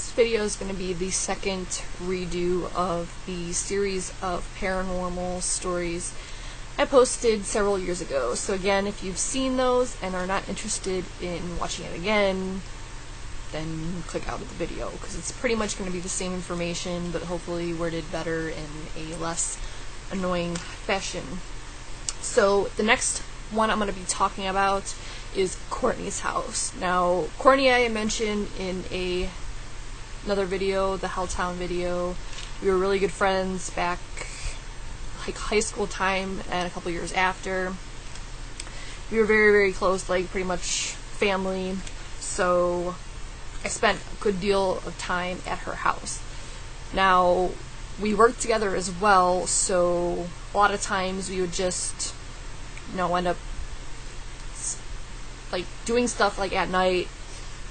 this video is going to be the second redo of the series of paranormal stories I posted several years ago. So again, if you've seen those and are not interested in watching it again, then click out of the video, because it's pretty much going to be the same information, but hopefully worded better in a less annoying fashion. So the next one I'm going to be talking about is Courtney's house. Now, Courtney I mentioned in another video, the Helltown video. We were really good friends back like high school time and a couple years after. We were very, very close, like pretty much family. So I spent a good deal of time at her house. Now, we worked together as well, so a lot of times we would just, end up like doing stuff like at night,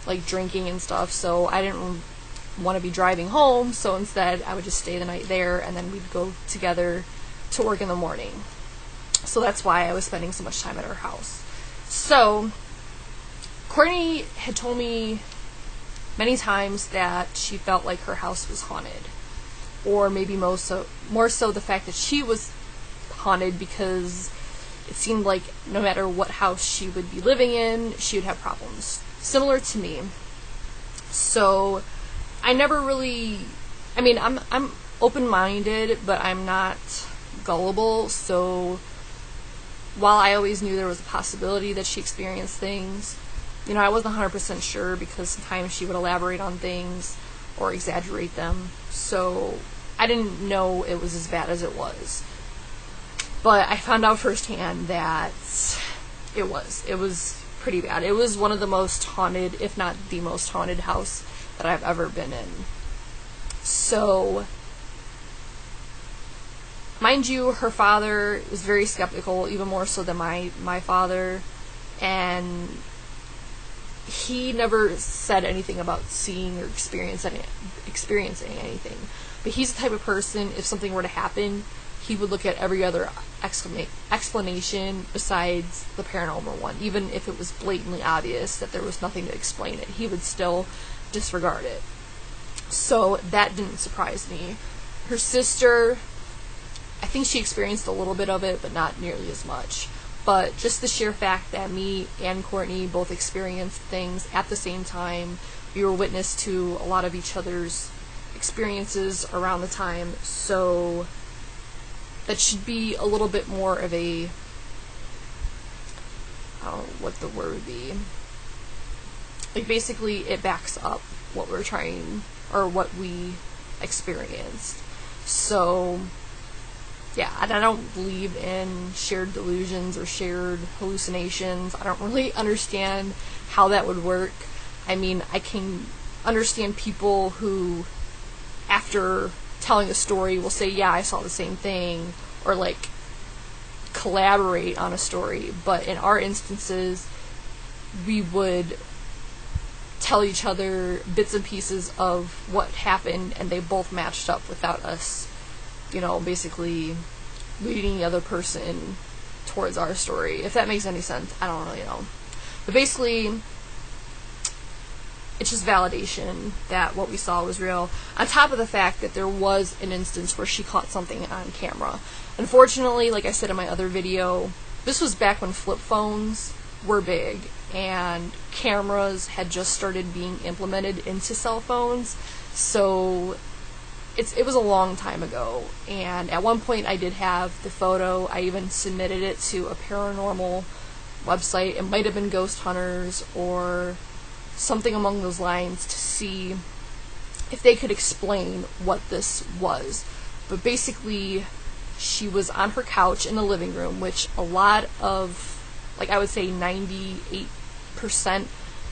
like drinking and stuff. So I didn't want to be driving home, so instead I would just stay the night there, and then we'd go together to work in the morning. So that's why I was spending so much time at her house. So Courtney had told me many times that she felt like her house was haunted, or maybe more so the fact that she was haunted, because it seemed like no matter what house she would be living in, she would have problems similar to me. So I never really, I'm open-minded, but I'm not gullible. So while I always knew there was a possibility that she experienced things, I wasn't 100% sure, because sometimes she would elaborate on things or exaggerate them. So I didn't know it was as bad as it was. But I found out firsthand that it was pretty bad. It was one of the most haunted, if not the most haunted house that I've ever been in. So, mind you, her father was very skeptical, even more so than my father, and he never said anything about seeing or experiencing anything. But he's the type of person, if something were to happen, he would look at every other explanation besides the paranormal one. Even if it was blatantly obvious that there was nothing to explain it, he would still disregard it. So that didn't surprise me. Her sister, I think she experienced a little bit of it, but not nearly as much. But just the sheer fact that me and Courtney both experienced things at the same time, we were witness to a lot of each other's experiences around the time, so that should be a little bit more of a, I don't know what the word would be. Like, basically, it backs up what we're trying, or what we experienced. So, yeah, and I don't believe in shared delusions or shared hallucinations. I don't really understand how that would work. I can understand people who, after telling a story, will say, yeah, I saw the same thing, or like collaborate on a story. But in our instances, we would tell each other bits and pieces of what happened, and they both matched up without us, basically leading the other person towards our story. If that makes any sense, I don't really know. But basically, it's just validation that what we saw was real, on top of the fact that there was an instance where she caught something on camera. Unfortunately, like I said in my other video, this was back when flip phones were big, and cameras had just started being implemented into cell phones, so it was a long time ago. And at one point I did have the photo. I even submitted it to a paranormal website. It might have been Ghost Hunters or something along those lines, to see if they could explain what this was. But basically, she was on her couch in the living room, which a lot of, like, I would say 98%,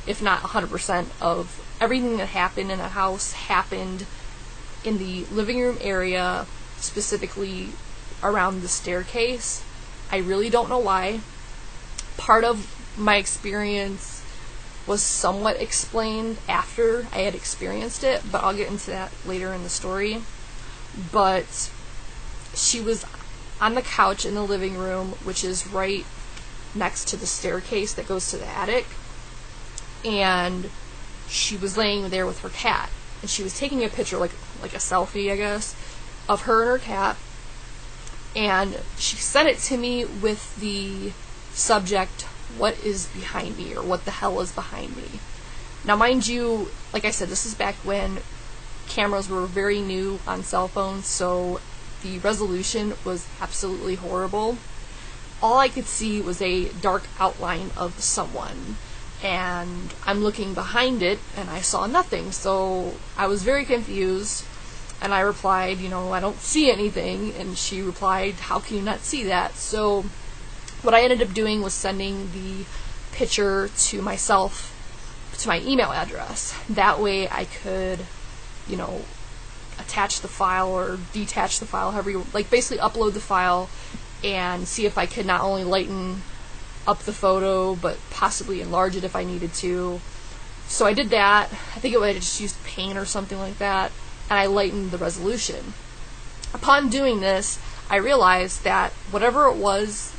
if not 100% of everything that happened in the house happened in the living room area, specifically around the staircase. I really don't know why. Part of my experience was somewhat explained after I had experienced it, but I'll get into that later in the story. But she was on the couch in the living room, which is right next to the staircase that goes to the attic, and she was laying there with her cat. and she was taking a picture, like a selfie, I guess, of her and her cat, and she sent it to me with the subject, "What is behind me?" or "What the hell is behind me?" Now, mind you, like I said, this is back when cameras were very new on cell phones, so the resolution was absolutely horrible. All I could see was a dark outline of someone, and I'm looking behind it, and I saw nothing, so I was very confused, and I replied, "I don't see anything," and she replied, "How can you not see that?" So what I ended up doing was sending the picture to myself, to my email address. That way I could, attach the file or detach the file, however you, basically upload the file and see if I could not only lighten up the photo, but possibly enlarge it if I needed to. So I did that. I think I just used paint or something like that, and I lightened the resolution. Upon doing this, I realized that whatever it was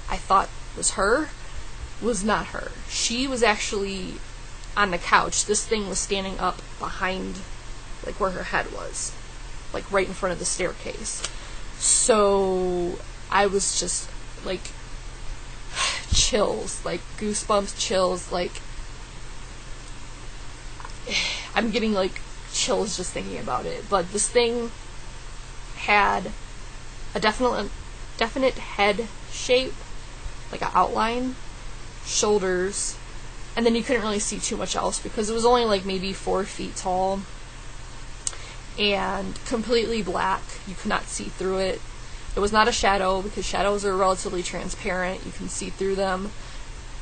I thought was her was not her. She was actually on the couch. This thing was standing up behind, where her head was, right in front of the staircase. So I was just, chills, goosebumps, chills, I'm getting, chills just thinking about it. But this thing had a definite head shape, an outline, shoulders, and then you couldn't really see too much else because it was only maybe 4 feet tall and completely black. You could not see through it. It was not a shadow because shadows are relatively transparent. You can see through them.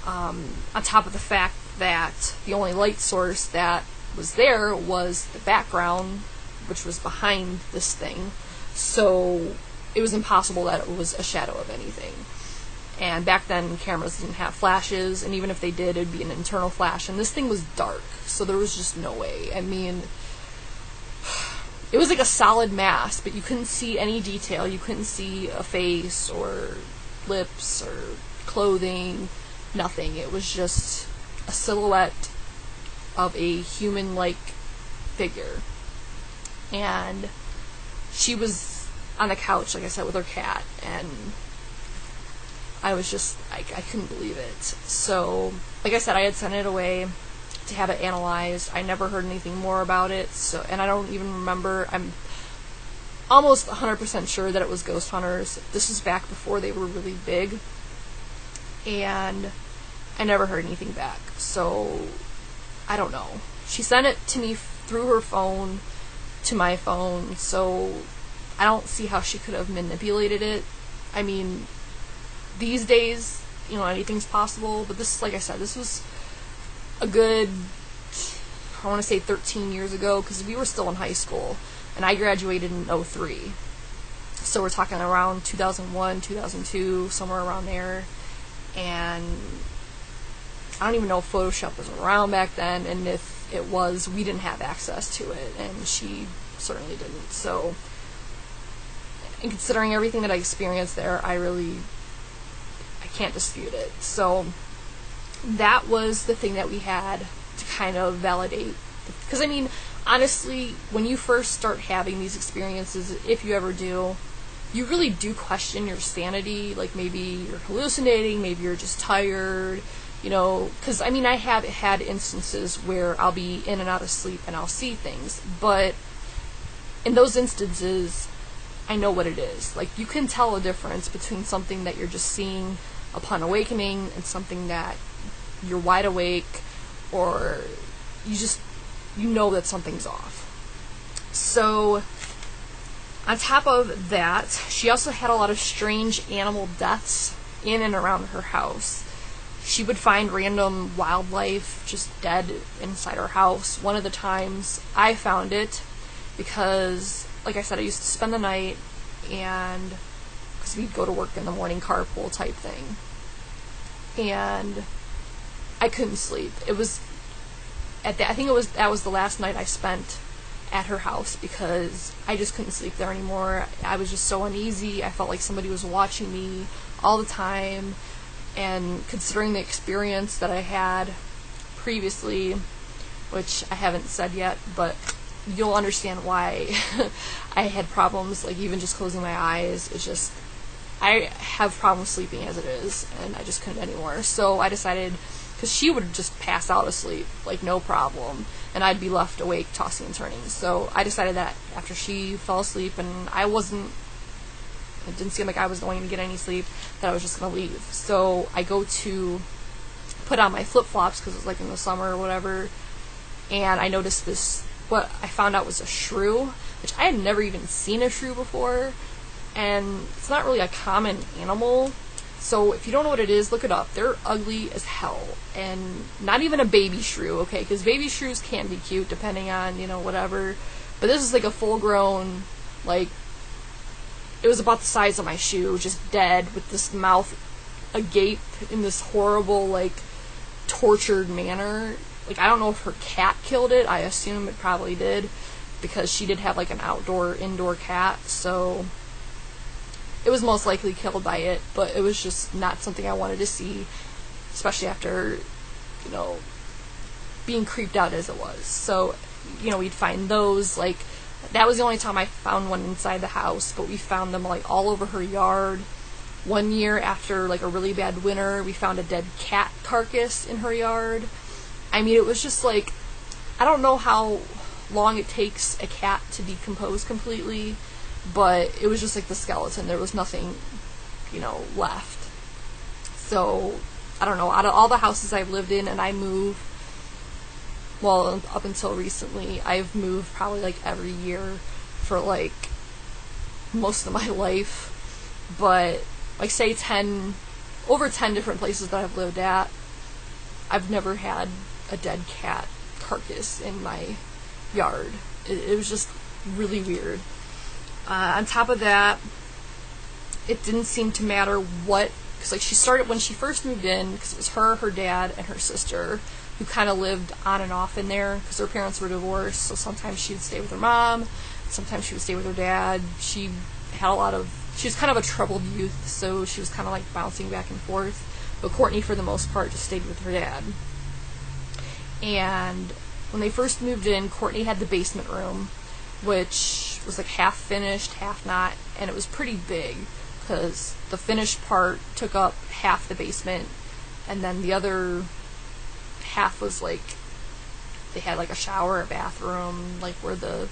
On top of the fact that the only light source that was there was the background, which was behind this thing. So it was impossible that it was a shadow of anything. And back then, cameras didn't have flashes, and even if they did, it'd be an internal flash. And this thing was dark, so there was just no way. I mean, it was like a solid mass, but you couldn't see any detail. You couldn't see a face or lips or clothing, nothing. It was just a silhouette of a human-like figure. And she was on the couch, like I said, with her cat, and I was just, I couldn't believe it. So, like I said, I had sent it away to have it analyzed. I never heard anything more about it, so, and I don't even remember. I'm almost 100% sure that it was ghost hunters. This was back before they were really big, and I never heard anything back. So, I don't know. She sent it to me through her phone to my phone, so I don't see how she could have manipulated it. I mean, these days, anything's possible, but this, like I said, this was a good, I want to say 13 years ago, because we were still in high school, and I graduated in 2003. So we're talking around 2001, 2002, somewhere around there, and I don't even know if Photoshop was around back then, and if it was, we didn't have access to it, and she certainly didn't. So, and considering everything that I experienced there, I can't dispute it. So that was the thing that we had to kind of validate. Because, I mean, honestly, when you first start having these experiences, if you ever do, you really do question your sanity. Maybe you're hallucinating, maybe you're just tired, because, I mean, I have had instances where I'll be in and out of sleep and I'll see things, but in those instances, I know what it is. You can tell a difference between something that you're just seeing upon awakening and something that you're wide awake, or you know that something's off. So, on top of that, she also had a lot of strange animal deaths in and around her house. She would find random wildlife just dead inside her house. One of the times I found it because, like I said, I used to spend the night, and because we'd go to work in the morning, carpool type thing, and I couldn't sleep. It was that was the last night I spent at her house because I just couldn't sleep there anymore. I was just so uneasy. I felt like somebody was watching me all the time, and considering the experience that I had previously, which I haven't said yet, but you'll understand why I had problems, like, even just closing my eyes. It's just, I have problems sleeping as it is, and I just couldn't anymore. So I decided, because she would just pass out asleep, like, no problem, and I'd be left awake tossing and turning. So I decided that after she fell asleep and it didn't seem like I was going to get any sleep, that I was just going to leave. So I go to put on my flip-flops, because it was like in the summer or whatever, and I noticed this, what I found out was a shrew, which I had never even seen a shrew before, and it's not really a common animal. So if you don't know what it is, look it up. They're ugly as hell, and not even a baby shrew, okay, because baby shrews can be cute depending on, whatever, but this is like a full-grown, like, it was about the size of my shoe, just dead, with this mouth agape in this horrible, like, tortured manner. Like, I don't know if her cat killed it. I assume it probably did, because she did have, like, an indoor cat, so it was most likely killed by it, but it was just not something I wanted to see, especially after, being creeped out as it was. So, we'd find those, like, that was the only time I found one inside the house, but we found them, like, all over her yard. One year, after, like, a really bad winter, we found a dead cat carcass in her yard. I mean, it was just, like, I don't know how long it takes a cat to decompose completely, but it was just, like, the skeleton. There was nothing, left. So, I don't know, out of all the houses I've lived in, and I move, well, up until recently, I've moved probably, like, every year for, like, most of my life, but, like, say over 10 different places that I've lived at, I've never had a dead cat carcass in my yard. It was just really weird. On top of that, it didn't seem to matter what, because, like, she started, when she first moved in, because it was her dad, and her sister, who kind of lived on and off in there, because her parents were divorced, so sometimes she would stay with her mom, sometimes she would stay with her dad. She was kind of a troubled youth, so she was kind of, like, bouncing back and forth, but Courtney, for the most part, just stayed with her dad. And when they first moved in, Courtney had the basement room, which was, like, half finished, half not, and it was pretty big, because the finished part took up half the basement, and then the other half was, like, they had, like, a shower, a bathroom, like, where the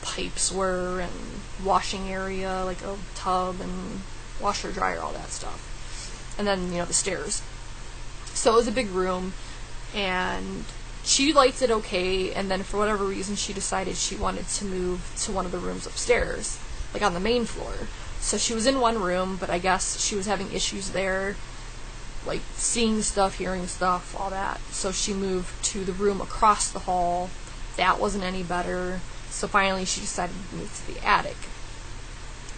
pipes were, and washing area, like a tub and washer, dryer, all that stuff. And then, the stairs. So it was a big room, and she liked it okay, and then for whatever reason she decided she wanted to move to one of the rooms upstairs, like on the main floor. So she was in one room, but I guess she was having issues there, like seeing stuff, hearing stuff, all that. So she moved to the room across the hall. That wasn't any better. So finally she decided to move to the attic.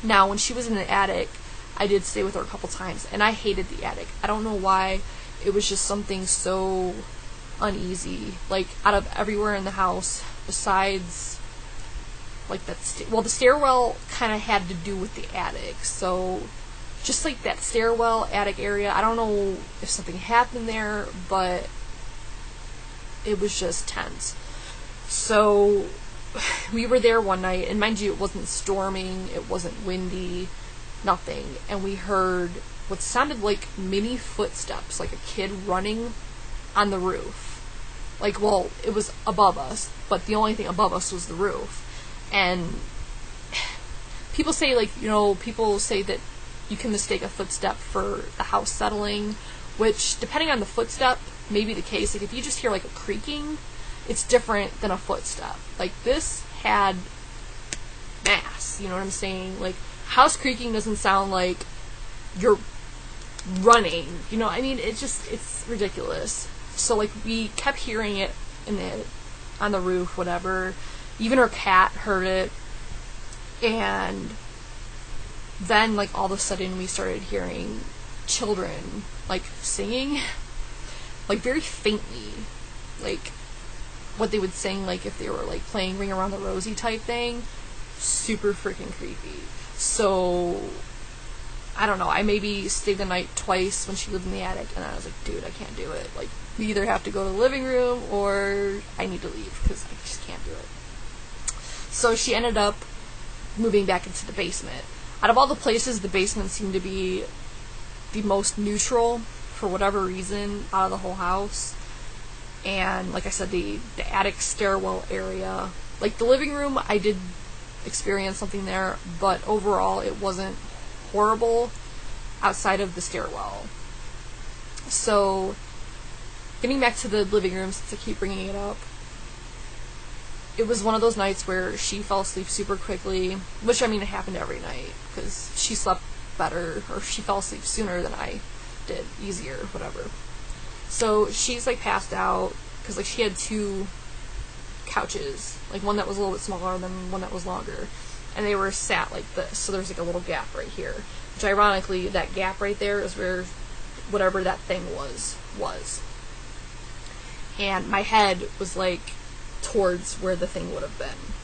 Now, when she was in the attic, I did stay with her a couple times, and I hated the attic. I don't know why. It was just something so uneasy. Like, out of everywhere in the house, besides, like, the stairwell kind of had to do with the attic. So, just, like, that stairwell, attic area, I don't know if something happened there, but it was just tense. So, we were there one night, and mind you, it wasn't storming, it wasn't windy, nothing, and we heard what sounded like mini footsteps, like a kid running on the roof. Like, well, it was above us, but the only thing above us was the roof. And people say, like, people say that you can mistake a footstep for the house settling, which, depending on the footstep, may be the case. Like, if you just hear, like, a creaking, it's different than a footstep. Like, this had mass, you know what I'm saying? Like, house creaking doesn't sound like you're running, I mean, it's ridiculous. So, like, we kept hearing it on the roof, whatever. Even her cat heard it. And then, like, all of a sudden we started hearing children, like, singing, like, very faintly, like, what they would sing, like, if they were, like, playing Ring Around the Rosie type thing. Super freaking creepy. So, I don't know, I maybe stayed the night twice when she lived in the attic, and I was like, dude, I can't do it. Like, We either have to go to the living room or I need to leave because I just can't do it. So she ended up moving back into the basement. Out of all the places, the basement seemed to be the most neutral for whatever reason out of the whole house. And like I said, the attic stairwell area, like the living room, I did experience something there, but overall it wasn't horrible outside of the stairwell. So getting back to the living room, since I keep bringing it up, it was one of those nights where she fell asleep super quickly, which, I mean, it happened every night, because she slept better, or she fell asleep sooner than I did, easier, whatever. So she's, like, passed out, because, like, she had two couches, like, one that was a little bit smaller than one that was longer, and they were sat like this, so there's, like, a little gap right here, which, ironically, that gap right there is where whatever that thing was. And my head was, like, towards where the thing would have been.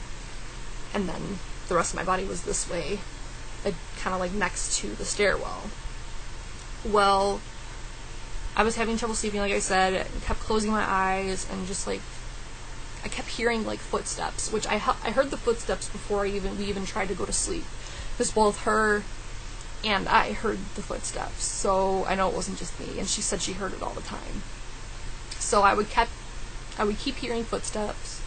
And then the rest of my body was this way, kind of like next to the stairwell. Well, I was having trouble sleeping, like I said, and kept closing my eyes, and just, like, I kept hearing, like, footsteps, which I heard the footsteps before we even tried to go to sleep, because both her and I heard the footsteps, so I know it wasn't just me, and she said she heard it all the time. So I would keep hearing footsteps,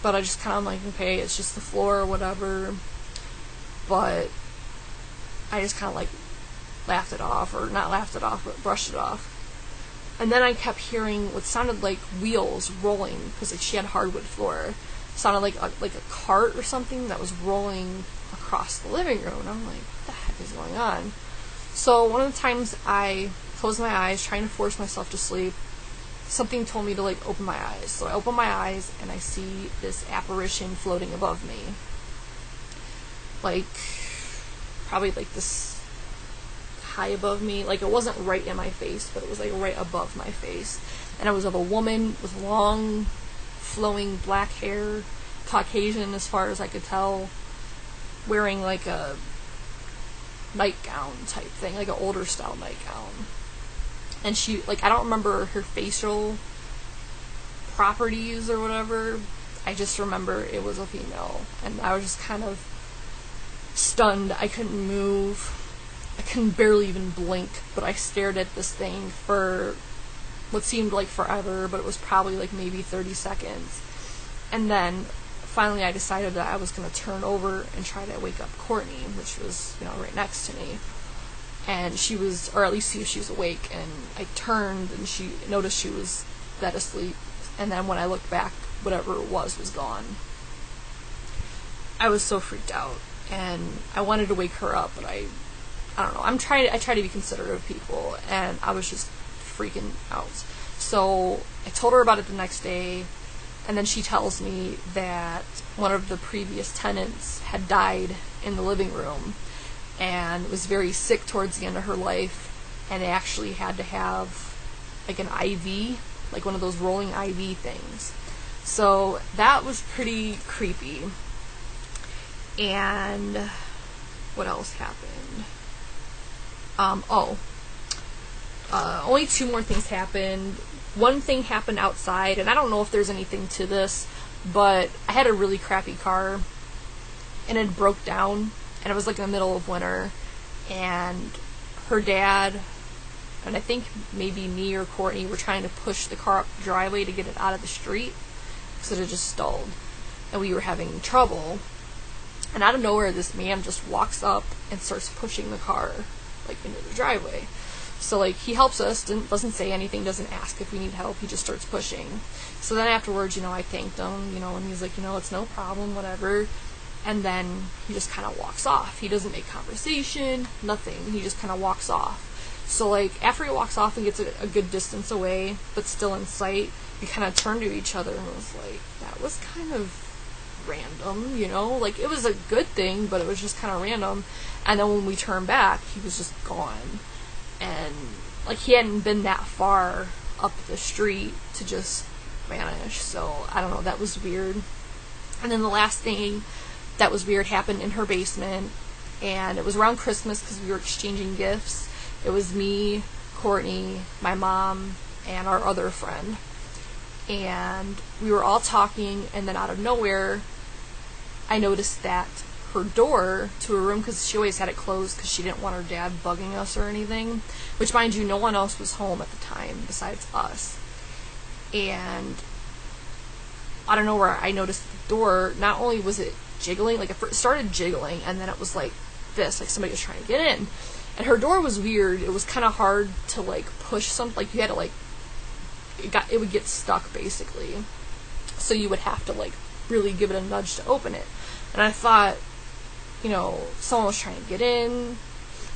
but I just kind of like, okay, it's just the floor or whatever, but I just kind of, like, laughed it off, or not laughed it off, but brushed it off. And then I kept hearing what sounded like wheels rolling, because, like, she had hardwood floor. It sounded like a cart or something that was rolling across the living room, and I'm like, what the heck is going on? So one of the times I closed my eyes, trying to force myself to sleep, something told me to, like, open my eyes. So I open my eyes, and I see this apparition floating above me. Like, probably, like, this high above me. Like, it wasn't right in my face, but it was, like, right above my face. And it was of a woman with long, flowing black hair, Caucasian as far as I could tell, wearing, like, a nightgown type thing, like an older style nightgown. And she, like, I don't remember her facial properties or whatever. I just remember it was a female. And I was just kind of stunned. I couldn't move. I couldn't barely even blink. But I stared at this thing for what seemed like forever, but it was probably, like, maybe 30 seconds. And then finally I decided that I was going to turn over and try to wake up Courtney, which was, you know, right next to me. And she was, or at least see if she was awake, and I turned, and she noticed she was dead asleep, and then when I looked back, whatever it was gone. I was so freaked out, and I wanted to wake her up, but I don't know, I try to be considerate of people, and I was just freaking out. So I told her about it the next day, and then she tells me that one of the previous tenants had died in the living room, and was very sick towards the end of her life, and they actually had to have, like, an IV, like one of those rolling IV things. So that was pretty creepy. And what else happened? Only two more things happened. One thing happened outside, and I don't know if there's anything to this, but I had a really crappy car, and it broke down, and it was, like, in the middle of winter, and her dad, and I think maybe me or Courtney, were trying to push the car up the driveway to get it out of the street, because it had just stalled, and we were having trouble, and out of nowhere, this man just walks up and starts pushing the car, like, into the driveway. So, like, he helps us, doesn't say anything, doesn't ask if we need help, he just starts pushing. So then afterwards, you know, I thanked him, you know, and he's like, you know, it's no problem, whatever. And then he just kind of walks off. He doesn't make conversation, nothing. He just kind of walks off. So, like, after he walks off and gets a good distance away, but still in sight, we kind of turned to each other and was like, that was kind of random, you know? Like, it was a good thing, but it was just kind of random. And then when we turned back, he was just gone. And, like, he hadn't been that far up the street to just vanish. So, I don't know, that was weird. And then the last thing that was weird happened in her basement, and it was around Christmas because we were exchanging gifts. It was me, Courtney, my mom, and our other friend. And we were all talking, and then out of nowhere, I noticed that her door to her room, because she always had it closed because she didn't want her dad bugging us or anything, which, mind you, no one else was home at the time besides us. And out of nowhere, I noticed the door, not only was it jiggling, like it started jiggling, and then it was like this, like somebody was trying to get in. And her door was weird. It was kind of hard to like push something, like you had to like, it would get stuck basically. So you would have to like really give it a nudge to open it. And I thought, you know, someone was trying to get in.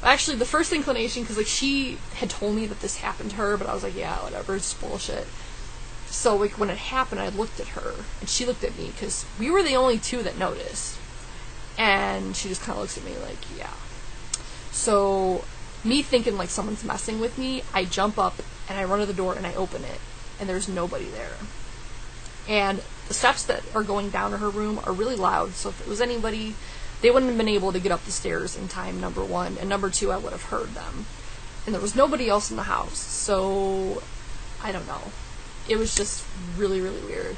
Actually, the first inclination, because like she had told me that this happened to her, but I was like, yeah, whatever, it's bullshit. So like when it happened, I looked at her and she looked at me, because we were the only two that noticed. And she just kind of looks at me like, yeah. So me thinking like someone's messing with me, I jump up and I run to the door and I open it, and there's nobody there. And the steps that are going down to her room are really loud, so if it was anybody, they wouldn't have been able to get up the stairs in time, number one, and number two, I would have heard them. And there was nobody else in the house, so I don't know. It was just really, really weird.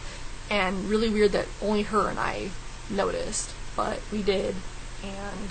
And really weird that only her and I noticed, but we did. And